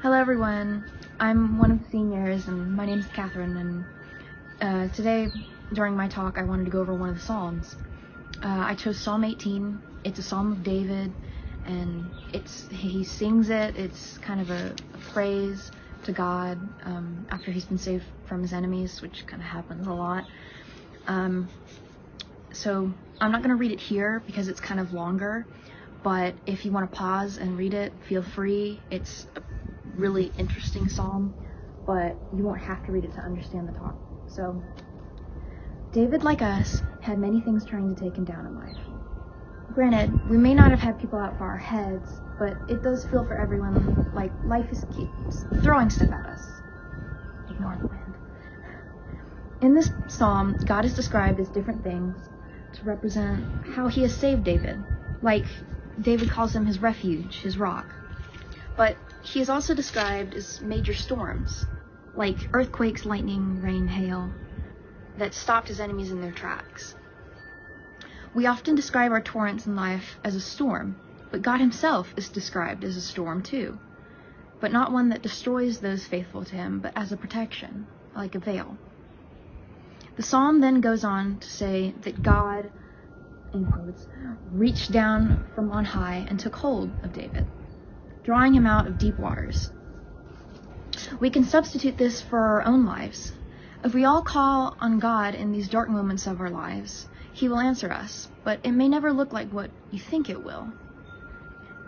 Hello everyone, I'm one of the seniors and my name is Kathryn, and today during my talk I wanted to go over one of the Psalms. I chose Psalm 18. It's a Psalm of David, and he sings it. It's kind of a praise to God after he's been saved from his enemies, which kind of happens a lot. So I'm not going to read it here because it's kind of longer, but if you want to pause and read it, feel free. It's a really interesting psalm, but you won't have to read it to understand the talk. So, David, like us, had many things trying to take him down in life. Granted, we may not have had people out for our heads, but it does feel for everyone like life keeps throwing stuff at us. Ignore the wind. In this psalm, God is described as different things to represent how he has saved David. Like, David calls him his refuge, his rock. But he is also described as major storms, like earthquakes, lightning, rain, hail, that stopped his enemies in their tracks. We often describe our torrents in life as a storm, but God himself is described as a storm too, but not one that destroys those faithful to him, but as a protection, like a veil. The psalm then goes on to say that God, in quotes, reached down from on high and took hold of David, drawing him out of deep waters. We can substitute this for our own lives. If we all call on God in these dark moments of our lives, he will answer us, but it may never look like what you think it will.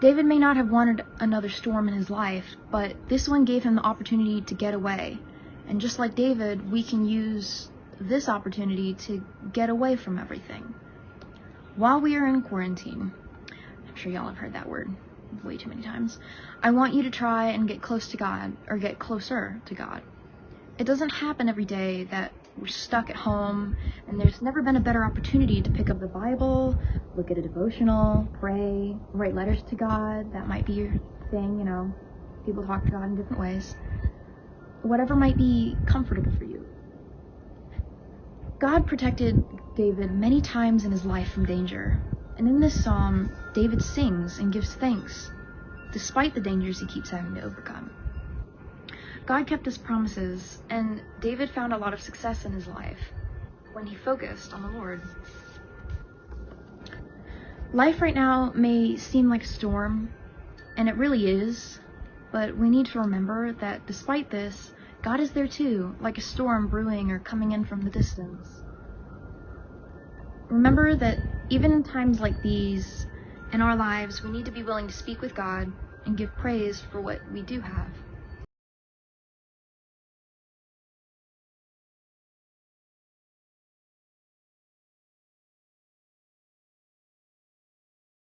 David may not have wanted another storm in his life, but this one gave him the opportunity to get away. And just like David, we can use this opportunity to get away from everything. While we are in quarantine, I'm sure y'all have heard that word way too many times, I want you to try and get close to God, or get closer to God. It doesn't happen every day that we're stuck at home, and there's never been a better opportunity to pick up the Bible, look at a devotional, pray, write letters to God. That might be your thing, people talk to God in different ways. Whatever might be comfortable for you. God protected David many times in his life from danger, and in this psalm, David sings and gives thanks, despite the dangers he keeps having to overcome. God kept his promises, and David found a lot of success in his life when he focused on the Lord. Life right now may seem like a storm, and it really is, but we need to remember that despite this, God is there too, like a storm brewing or coming in from the distance. Remember that even in times like these in our lives, we need to be willing to speak with God and give praise for what we do have.